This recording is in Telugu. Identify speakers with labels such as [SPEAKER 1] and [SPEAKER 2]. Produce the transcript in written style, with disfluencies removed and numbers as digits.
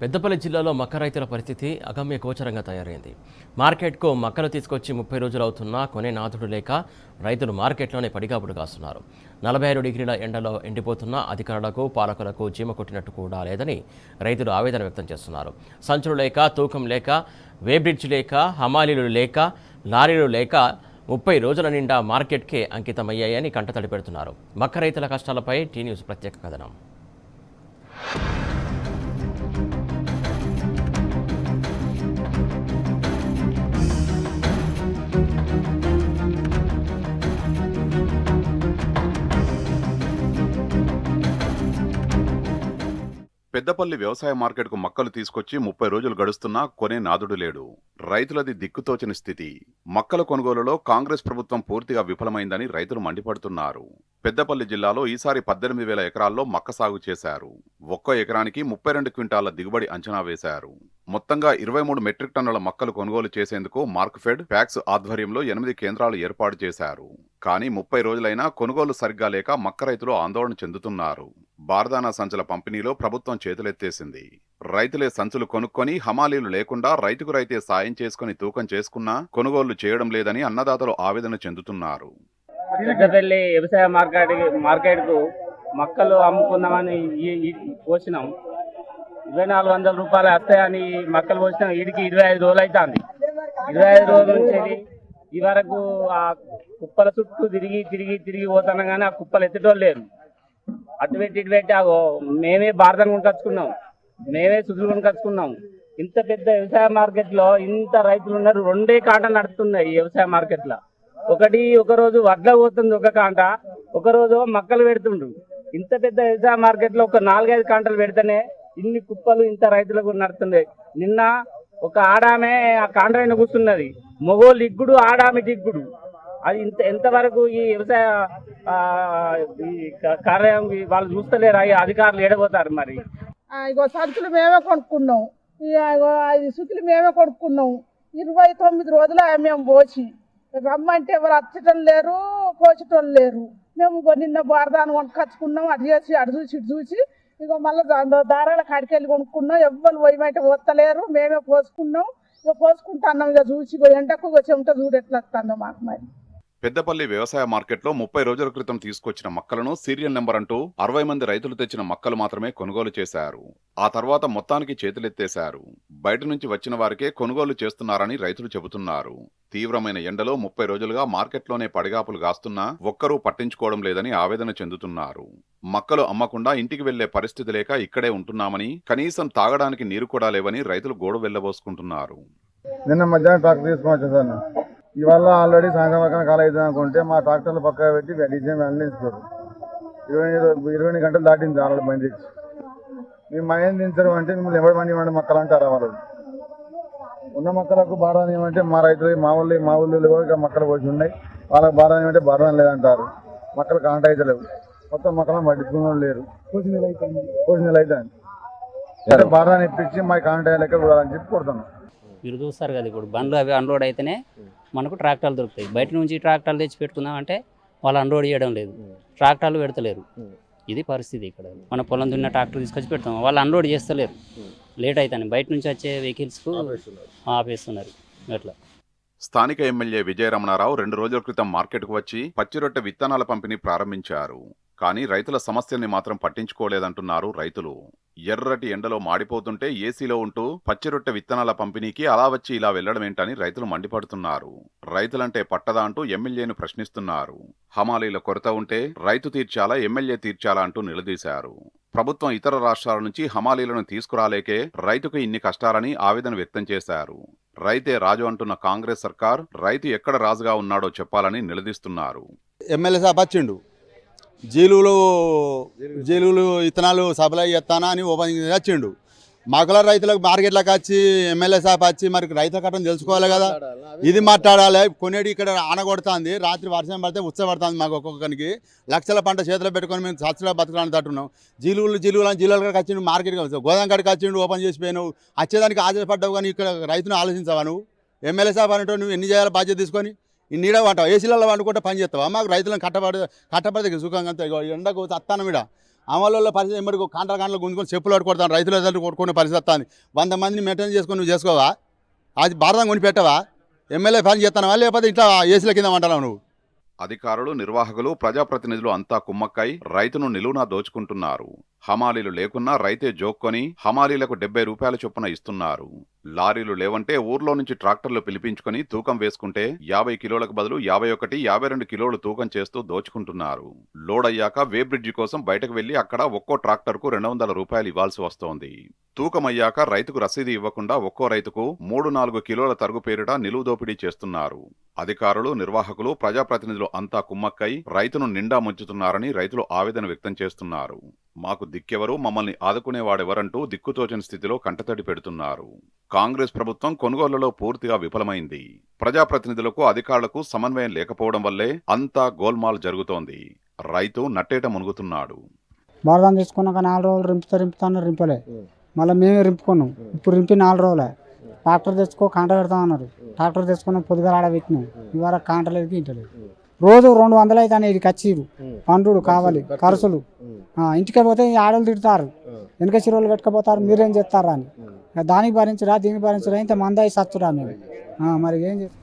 [SPEAKER 1] పెద్దపల్లి జిల్లాలో మక్క రైతుల పరిస్థితి అగమ్య గోచరంగా తయారైంది. మార్కెట్కు మక్కలు తీసుకొచ్చి 30 రోజులు అవుతున్నా కొనే నాథుడు లేక రైతులు మార్కెట్లోనే పడిగాపుడు కాస్తున్నారు. 46 డిగ్రీల ఎండలో ఎండిపోతున్న అధికారులకు పాలకులకు చీమ కొట్టినట్టు కూడా లేదని రైతులు ఆవేదన వ్యక్తం చేస్తున్నారు. సంచులు లేక, తూకం లేక, వేబ్రిడ్జ్ లేక, హమాలీలు లేక, లారీలు లేక 30 రోజుల నిండా మార్కెట్కే అంకితమయ్యాయని కంటతడి పెడుతున్నారు. మక్క రైతుల కష్టాలపై టీ న్యూస్ ప్రత్యేక కథనం.
[SPEAKER 2] పెద్దపల్లి వ్యవసాయ మార్కెట్కు మక్కలు తీసుకొచ్చి 30 రోజులు గడుస్తున్నా కొనే నాదుడు లేడు. రైతులది దిక్కుతోచని స్థితి. మక్కల కొనుగోలులో కాంగ్రెస్ ప్రభుత్వం పూర్తిగా విఫలమైందని రైతులు మండిపడుతున్నారు. పెద్దపల్లి జిల్లాలో ఈసారి 18,000 ఎకరాల్లో మక్క సాగు చేశారు. ఒక్కో ఎకరానికి 32 క్వింటాల దిగుబడి అంచనా వేశారు. మొత్తంగా 23 మెట్రిక్ టన్నుల మక్కలు కొనుగోలు చేసేందుకు మార్క్ఫెడ్, ప్యాక్స్ ఆధ్వర్యంలో 8 కేంద్రాలు ఏర్పాటు చేశారు. కానీ 30 రోజులైనా కొనుగోలు సరిగ్గా లేక మక్క రైతులు ఆందోళన చెందుతున్నారు. బార్దానా సంచుల పంపిణీలో ప్రభుత్వం చేతులెత్తేసింది. రైతులే సంచులు కొనుక్కొని హమాలీలు లేకుండా రైతుకు రైతే సాయం చేసుకుని తూకం చేసుకున్నా కొనుగోళ్లు చేయడం లేదని అన్నదాతలు ఆవేదన చెందుతున్నారు.
[SPEAKER 3] పెద్దపల్లి వ్యవసాయ మార్కెట్కు మక్కలు అమ్ముకుందామని పోసినాం. 2,400 రూపాయలు వస్తాయని మక్కలు పోసినాం. వీడికి 25 రోజులు అవుతుంది. 25 రోజుల నుంచి ఈ వరకు ఆ కుప్పల చుట్టూ తిరిగి పోతున్నాం, కానీ ఆ కుప్పలు ఎత్తటోళ్ళు లేరు. అటు పెట్టి ఇటు పెట్టి మేమే బార్దను కొనుకొచ్చుకున్నాం, మేమే సుదులు కొనుకొచ్చుకున్నాం. ఇంత పెద్ద వ్యవసాయ మార్కెట్ లో ఇంత రైతులు ఉన్నారు. 2 కాంటలు నడుస్తున్నాయి ఈ వ్యవసాయ మార్కెట్ లో. ఒక రోజు వడ్ల పోతుంది ఒక కాంట, ఒక రోజు మక్కలు పెడుతుండ్రు. ఇంత పెద్ద వ్యవసాయ మార్కెట్ లో ఒక 4-5 కాంటలు పెడితేనే ఇన్ని కుప్పలు ఇంత రైతులకు నడుతున్నాయి. నిన్న ఒక ఆడామే ఆ కాంట్రైన కూర్చున్నది. మొగోళ్ళు ఇగ్గుడు, ఆడామి దిగ్గుడు. అది ఎంతవరకు ఈ వ్యవసాయ కార్యం వాళ్ళు చూస్తలేరు. అధికారులు ఏడబోతారు. మరి
[SPEAKER 4] ఇగో సంచులు మేమే కొనుక్కున్నాం, 5 సుతులు మేమే కొనుక్కున్నాం. 29 రోజులు మేము పోసి రమ్మంటే ఎవరు వచ్చటం లేరు, పోచటం లేరు. మేము నిన్న బారదాన్ని కొనుకొచ్చుకున్నాం. అటు చేసి అటు చూసి ఇటు చూసి ఇక మళ్ళీ దారాల కాడికెళ్ళి కొనుక్కున్నాం. ఎవ్వరు పోయమంటే వస్తలేరు. మేమే పోసుకున్నాం. ఇక పోసుకుంటున్నాం. ఇక చూసి ఎండకు చెమట చూడు ఎట్లా వస్తుందో మాకు. మరి
[SPEAKER 2] పెద్దపల్లి వ్యవసాయ మార్కెట్లో 30 రోజుల క్రితం తీసుకొచ్చిన మక్కలను సీరియల్ నెంబర్ అంటూ 60 మంది రైతులు తెచ్చిన మక్కలు మాత్రమే కొనుగోలు చేశారు. ఆ తర్వాత మొత్తానికి చేతులెత్తేశారు. బయట నుంచి వచ్చిన వారికే కొనుగోలు చేస్తున్నారని రైతులు చెబుతున్నారు. తీవ్రమైన ఎండలో 30 రోజులుగా మార్కెట్లోనే పడిగాపులు గాస్తున్నా ఒక్కరూ పట్టించుకోవడం లేదని ఆవేదన చెందుతున్నారు. మక్కలు అమ్మకుండా ఇంటికి వెళ్లే పరిస్థితి లేక ఇక్కడే ఉంటున్నామని, కనీసం తాగడానికి నీరు కూడా లేవని రైతులు గోడు వెళ్లబోసుకుంటున్నారు.
[SPEAKER 5] నిన్న మధ్యాహ్నం ట్రాక్టర్ తీసుకొని వచ్చేసాను. ఇవాళ ఆల్రెడీ సాయంత్రం వరకు కాలం అవుతుంది అనుకుంటే మా ట్రాక్టర్లు పక్కన పెట్టి డీజే వెళ్ళించారు. 20 గంటలు దాటింది ఆల్రెడీ బండి తెచ్చి. మేము మైన్ దించడం అంటే మిమ్మల్ని ఎవరి బండి ఇవ్వండి మక్కలు అంటారు. వాళ్ళు ఉన్న మక్కలకు బారాన్ని ఏమంటే మా రైతులు మా ఊళ్ళో కూడా మక్కలు పోసి ఉన్నాయి. వాళ్ళకి బారాన్ని ఏమంటే బారాన్ని లేదంటారు. మక్కలు కాంట అయితే లేవు. మొత్తం మక్కలను పట్టించుకున్న లేరు. పోసిన నెల అవుతుంది. బారాన్ని ఇప్పించి మా కాంట లెక్క చూడాలని చెప్పి కొడుతున్నాం.
[SPEAKER 6] మీరు చూస్తారు కదా, ఇప్పుడు బండ్లు అవి అన్లోడ్ అయితేనే మనకు ట్రాక్టర్లు దొరుకుతాయి. బయట నుంచి ట్రాక్టర్లు తెచ్చి పెట్టుకుందామంటే వాళ్ళు అన్లోడ్ చేయడం లేదు, ట్రాక్టర్లు పెడతలేరు. ఇది పరిస్థితి. ఇక్కడ మన పొలం దున్న ట్రాక్టర్ తీసుకొచ్చి పెడతాం, వాళ్ళు అన్లోడ్ చేస్తలేరు. లేట్ అవుతాయి. బయట నుంచి వచ్చే వెహికల్స్కు ఆపేస్తున్నారు. అట్లా
[SPEAKER 2] స్థానిక ఎమ్మెల్యే విజయరమణారావు 2 రోజుల క్రితం మార్కెట్కు వచ్చి పచ్చిరొట్టె విత్తనాల పంపిణీ ప్రారంభించారు. కానీ రైతుల సమస్యల్ని మాత్రం పట్టించుకోలేదంటున్నారు రైతులు. ఎర్రటి ఎండలో మాడిపోతుంటే ఏసీలో ఉంటూ పచ్చిరొట్టె విత్తనాల పంపిణీకి అలా వచ్చి ఇలా వెళ్లడమేంటని రైతులు మండిపడుతున్నారు. రైతులంటే పట్టదా అంటూ ఎమ్మెల్యేను ప్రశ్నిస్తున్నారు. హమాలీల కొరత ఉంటే రైతు తీర్చాలా, ఎమ్మెల్యే తీర్చాలా అంటూ నిలదీశారు. ప్రభుత్వం ఇతర రాష్ట్రాల నుంచి హమాలీలను తీసుకురాలేకే రైతుకు ఇన్ని కష్టాలని ఆవేదన వ్యక్తం చేశారు. రైతే రాజు అంటున్న కాంగ్రెస్ సర్కార్ రైతు ఎక్కడ రాజుగా ఉన్నాడో చెప్పాలని నిలదీస్తున్నారు.
[SPEAKER 7] ఎమ్మెల్యే సాబ్ వచ్చిండు, జీలులు విత్తనాలు సప్లై చేస్తానా అని ఓపెన్ వచ్చిండు. మక్కల రైతులకు మార్కెట్లకు వచ్చి ఎమ్మెల్యే సాబ్ వచ్చి మరి రైతు కట్టం తెలుసుకోవాలి కదా, ఇది మాట్లాడాలి. కొనేటి ఇక్కడ ఆనగొడుతుంది, రాత్రి వర్షం పడితే ఉచ్చబడుతుంది. మాకు ఒక్కొక్కరికి లక్షల పంట చేతిలో పెట్టుకొని మేము సచ్చులో బతకడానికి తట్టున్నాం. జిల్లుల కాడికి వచ్చిండు, మార్కెట్కి గోదాం కాడికి వచ్చిండు, ఓపెన్ చేసిపోయినావు. వచ్చేదానికి ఆశపడ్డావు, కానీ ఇక్కడ రైతును ఆలోచించావా నువ్వు? ఎమ్మెల్యే సాబ్ అంటే నువ్వు ఎన్ని చేయాలి బాధ్యత తీసుకొని నీడ వంటావు, ఏసీలలో వండుకుంటే పని చేస్తావా? మాకు రైతులను కట్టబడితే సుఖంగా అంతే. ఎండకు అత్తానం ఇడ అమలు పరిస్థితి ఎమ్మడికి కాంట్రాలు గుంజుకొని చెప్పులు కొడతాను రైతుల కొట్టుకునే పరిస్థితి వస్తుంది 100 మందిని మెయింటైన్ చేసుకొని నువ్వు చేసుకోవా అది భారతం కొని పెట్టవా ఎమ్మెల్యే పని చేస్తానవా లేకపోతే ఇట్లా ఏసీల కింద అంటావు నువ్వు
[SPEAKER 2] అధికారులు నిర్వాహకులు ప్రజాప్రతినిధులు అంతా కుమ్మక్కై రైతును నిలువునా దోచుకుంటున్నారు. హమాలీలు లేకున్నా రైతే జోక్కొని హమాలీలకు 70 రూపాయల చొప్పున ఇస్తున్నారు. లారీలు లేవంటే ఊర్లో నుంచి ట్రాక్టర్లు పిలిపించుకొని తూకం వేసుకుంటే 50 కిలోలకు బదులు 51, 52 కిలోలు తూకం చేస్తూ దోచుకుంటున్నారు. లోడ్ అయ్యాక వే బ్రిడ్జి కోసం బయటకు వెళ్లి అక్కడ ఒక్కో ట్రాక్టర్కు 200 రూపాయలు ఇవ్వాల్సి వస్తోంది. తూకం అయ్యాక రైతుకు రసీదు ఇవ్వకుండా ఒక్కో రైతుకు 3-4 కిలోల తరుగు పేరిట నిలువు దోపిడీ చేస్తున్నారు. అధికారులు నిర్వాహకులు ప్రజాప్రతినిధులు అంతా కుమ్మక్కై రైతును నిండా ముంచుతున్నారని రైతులు ఆవేదన వ్యక్తం చేస్తున్నారు. మాకు దిక్కెవరు, మమ్మల్ని ఆదుకునేవాడెవరంటూ దిక్కుతోచని స్థితిలో కంటతడి పెడుతున్నారు. కాంగ్రెస్ ప్రభుత్వం కొనుగోళ్లలో పూర్తిగా విఫలమైంది. ప్రజాప్రతినిధులకు అధికారులకు సమన్వయం లేకపోవడం వల్లే అంతా గోల్మాల్ జరుగుతోంది. రైతు నట్టేట మునుగుతున్నాడు.
[SPEAKER 8] బారదాం తీసుకున్నాక 4 రోజులు రింపుతాను రింపలే, మళ్ళీ మేమే రింపుకున్నాం. ఇప్పుడు రింపి 4 రోజులే. ట్రాక్టర్ తెచ్చుకో కాంట పెడతామన్నారు. ట్రాక్టర్ తెచ్చుకున్నాం, పొద్దుగా ఆడ పెట్టినాం. ఇవాళ కాంట లేదు, ఇంటలేదు. రోజు 200 అవుతాయి. ఇది కచ్చిరు పండుడు కావాలి ఖర్చులు. ఇంటికి పోతే ఆడలు తిడతారు, వెనక చిరువులు కట్టుకపోతారు, మీరేం చేస్తారా అని. దానికి భరించరా దీనికి భరించరా, ఇంత మందాయి సచ్చురా మేము. మరి ఏం చేస్తాం.